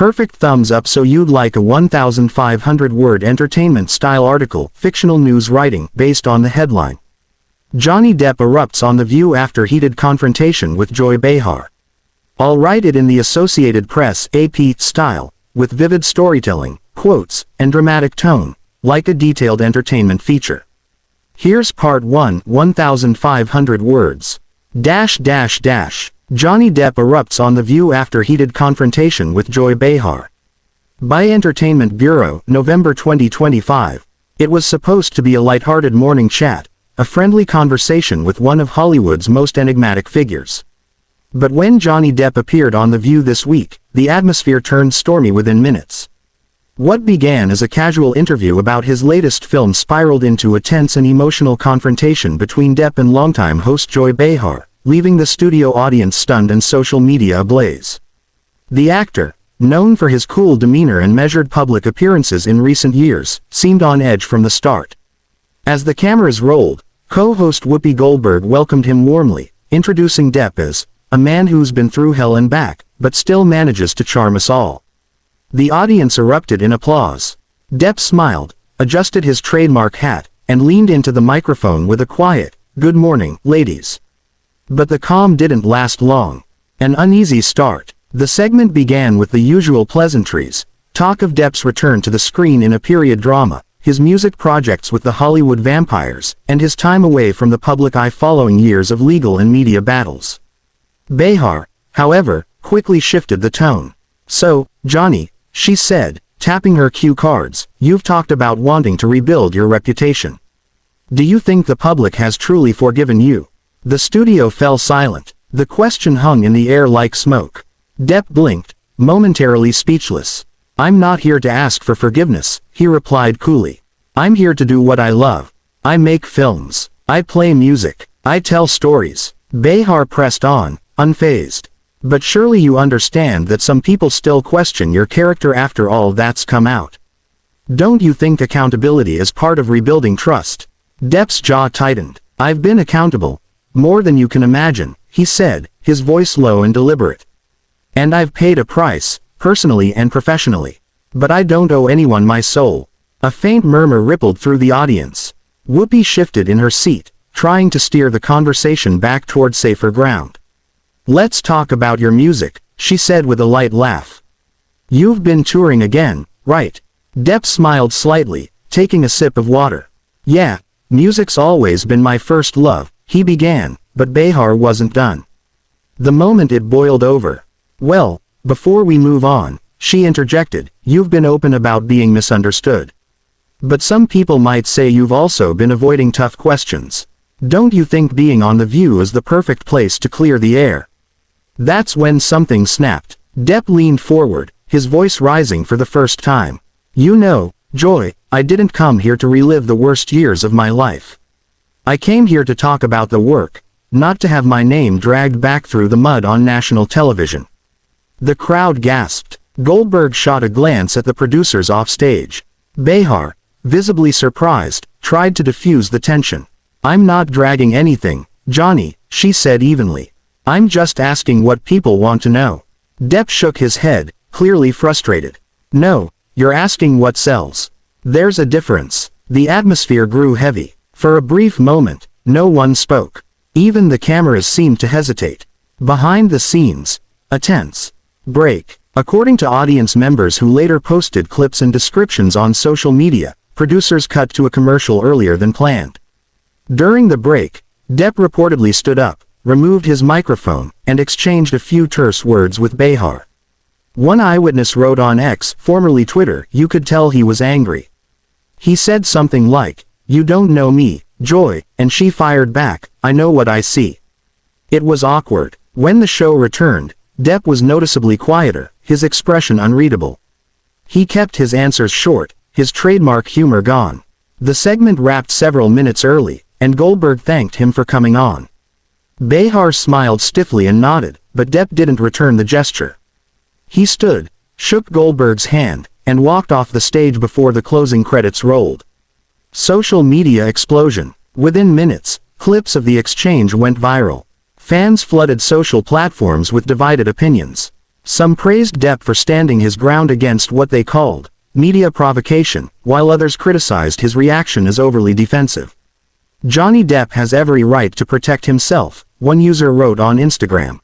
Perfect thumbs up so you'd like a 1,500-word entertainment-style article, fictional news writing, based on the headline. Johnny Depp erupts on The View after heated confrontation with Joy Behar. I'll write it in the Associated Press (AP) style, with vivid storytelling, quotes, and dramatic tone, like a detailed entertainment feature. Here's part 1, 1,500 words. Johnny Depp erupts on The View after heated confrontation with Joy Behar. By Entertainment Bureau, November 2025. It was supposed to be a lighthearted morning chat, a friendly conversation with one of Hollywood's most enigmatic figures. But when Johnny Depp appeared on The View this week, the atmosphere turned stormy within minutes. What began as a casual interview about his latest film spiraled into a tense and emotional confrontation between Depp and longtime host Joy Behar, leaving the studio audience stunned and social media ablaze. The actor, known for his cool demeanor and measured public appearances in recent years, seemed on edge from the start. As the cameras rolled, co-host Whoopi Goldberg welcomed him warmly, introducing Depp as a man who's been through hell and back, but still manages to charm us all. The audience erupted in applause. Depp smiled, adjusted his trademark hat, and leaned into the microphone with a quiet, "Good morning, ladies." But the calm didn't last long. An uneasy start. The segment began with the usual pleasantries, talk of Depp's return to the screen in a period drama, his music projects with the Hollywood vampires, and his time away from the public eye following years of legal and media battles. Behar, however, quickly shifted the tone. "So, Johnny," she said, tapping her cue cards, "you've talked about wanting to rebuild your reputation. Do you think the public has truly forgiven you?" The studio fell silent. The question hung in the air like smoke. Depp blinked, momentarily speechless. "I'm not here to ask for forgiveness," he replied coolly. "I'm here to do what I love. I make films. I play music. I tell stories." Behar pressed on, unfazed. "But surely you understand that some people still question your character after all that's come out. Don't you think accountability is part of rebuilding trust?" Depp's jaw tightened. "I've been accountable. More than you can imagine," he said, his voice low and deliberate. "And I've paid a price, personally and professionally. But I don't owe anyone my soul." A faint murmur rippled through the audience. Whoopi shifted in her seat, trying to steer the conversation back toward safer ground. "Let's talk about your music," she said with a light laugh. "You've been touring again, right?" Depp smiled slightly, taking a sip of water. "Yeah, music's always been my first love," he began, but Behar wasn't done. The moment it boiled over. "Well, before we move on," she interjected, "you've been open about being misunderstood. But some people might say you've also been avoiding tough questions. Don't you think being on The View is the perfect place to clear the air?" That's when something snapped. Depp leaned forward, his voice rising for the first time. "You know, Joy, I didn't come here to relive the worst years of my life. I came here to talk about the work, not to have my name dragged back through the mud on national television." The crowd gasped. Goldberg shot a glance at the producers offstage. Behar, visibly surprised, tried to diffuse the tension. "I'm not dragging anything, Johnny," she said evenly. "I'm just asking what people want to know." Depp shook his head, clearly frustrated. "No, you're asking what sells. There's a difference." The atmosphere grew heavy. For a brief moment, no one spoke. Even the cameras seemed to hesitate. Behind the scenes, a tense break. According to audience members who later posted clips and descriptions on social media, producers cut to a commercial earlier than planned. During the break, Depp reportedly stood up, removed his microphone, and exchanged a few terse words with Behar. One eyewitness wrote on X, formerly Twitter, "You could tell he was angry. He said something like, 'You don't know me, Joy,' and she fired back, 'I know what I see.' It was awkward." When the show returned, Depp was noticeably quieter, his expression unreadable. He kept his answers short, his trademark humor gone. The segment wrapped several minutes early, and Goldberg thanked him for coming on. Behar smiled stiffly and nodded, but Depp didn't return the gesture. He stood, shook Goldberg's hand, and walked off the stage before the closing credits rolled. Social media explosion. Within minutes, clips of the exchange went viral. Fans flooded social platforms with divided opinions. Some praised Depp for standing his ground against what they called media provocation, while others criticized his reaction as overly defensive. Johnny Depp has every right to protect himself, one user wrote on Instagram.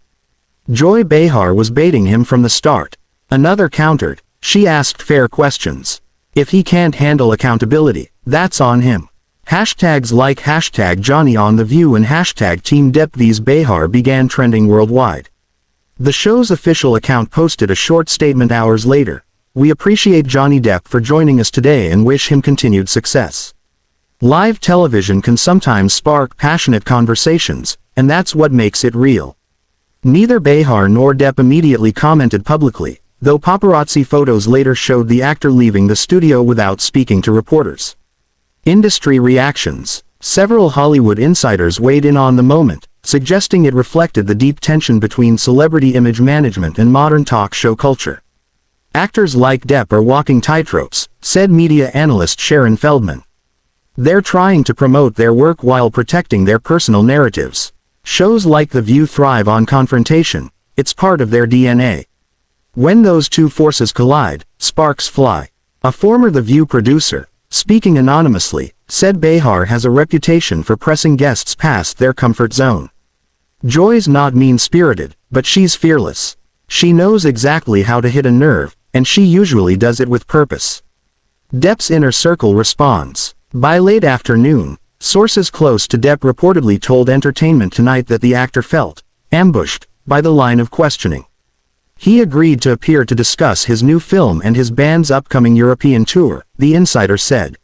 Joy Behar was baiting him from the start. Another countered, she asked fair questions. If he can't handle accountability, that's on him. Hashtags like hashtag Johnny on The View and hashtag Team Depp vs Behar began trending worldwide. The show's official account posted a short statement hours later. We appreciate Johnny Depp for joining us today and wish him continued success. Live television can sometimes spark passionate conversations, and that's what makes it real. Neither Behar nor Depp immediately commented publicly, though paparazzi photos later showed the actor leaving the studio without speaking to reporters. Industry reactions. Several Hollywood insiders weighed in on the moment, suggesting it reflected the deep tension between celebrity image management and modern talk show culture. Actors like Depp are walking tightropes, said media analyst Sharon Feldman. They're trying to promote their work while protecting their personal narratives. Shows like The View thrive on confrontation. It's part of their DNA. When those two forces collide, sparks fly. A former The View producer, speaking anonymously, said Behar has a reputation for pressing guests past their comfort zone. Joy's not mean-spirited, but she's fearless. She knows exactly how to hit a nerve, and she usually does it with purpose. Depp's inner circle responds. By late afternoon, sources close to Depp reportedly told Entertainment Tonight that the actor felt ambushed by the line of questioning. He agreed to appear to discuss his new film and his band's upcoming European tour, the insider said.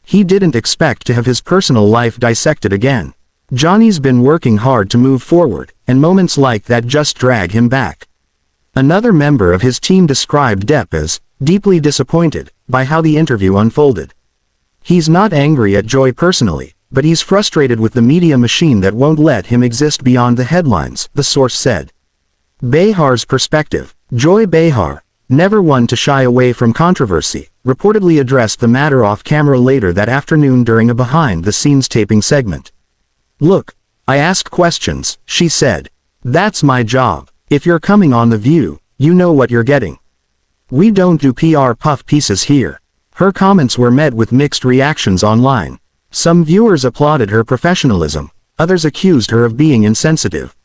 He didn't expect to have his personal life dissected again. Johnny's been working hard to move forward, and moments like that just drag him back. Another member of his team described Depp as deeply disappointed by how the interview unfolded. He's not angry at Joy personally, but he's frustrated with the media machine that won't let him exist beyond the headlines, the source said. Behar's perspective. Joy Behar, never one to shy away from controversy, reportedly addressed the matter off camera later that afternoon during a behind-the-scenes taping segment. Look, I ask questions, she said. That's my job. If you're coming on The View, you know what you're getting. We don't do PR puff pieces here. Her comments were met with mixed reactions online. Some viewers applauded her professionalism, others accused her of being insensitive.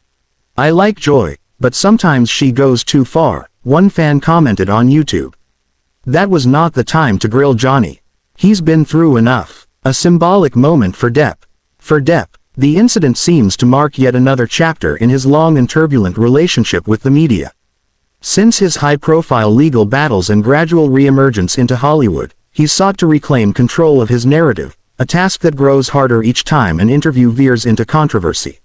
I like Joy, but sometimes she goes too far, one fan commented on YouTube. That was not the time to grill Johnny. He's been through enough. A symbolic moment for Depp. For Depp, the incident seems to mark yet another chapter in his long and turbulent relationship with the media. Since his high-profile legal battles and gradual re-emergence into Hollywood, he's sought to reclaim control of his narrative, a task that grows harder each time an interview veers into controversy.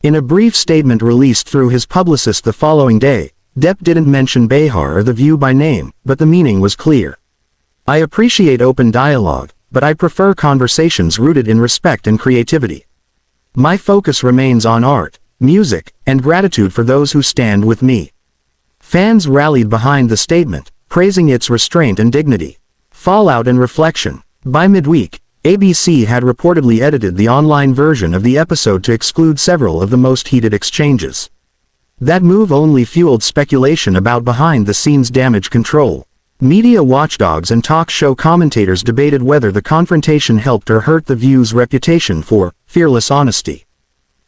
In a brief statement released through his publicist the following day, Depp didn't mention Behar or The View by name, but the meaning was clear. I appreciate open dialogue, but I prefer conversations rooted in respect and creativity. My focus remains on art, music, and gratitude for those who stand with me. Fans rallied behind the statement, praising its restraint and dignity. Fallout and reflection. By midweek, ABC had reportedly edited the online version of the episode to exclude several of the most heated exchanges. That move only fueled speculation about behind-the-scenes damage control. Media watchdogs and talk show commentators debated whether the confrontation helped or hurt The View's reputation for fearless honesty.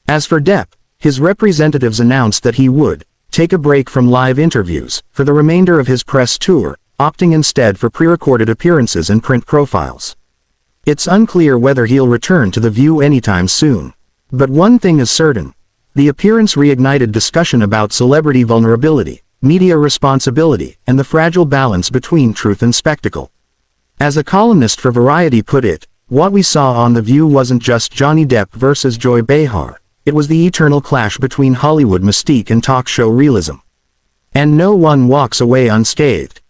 As for Depp, his representatives announced that he would take a break from live interviews for the remainder of his press tour, opting instead for pre-recorded appearances and print profiles. It's unclear whether he'll return to The View anytime soon. But one thing is certain. The appearance reignited discussion about celebrity vulnerability, media responsibility, and the fragile balance between truth and spectacle. As a columnist for Variety put it, what we saw on The View wasn't just Johnny Depp versus Joy Behar, it was the eternal clash between Hollywood mystique and talk show realism. And no one walks away unscathed.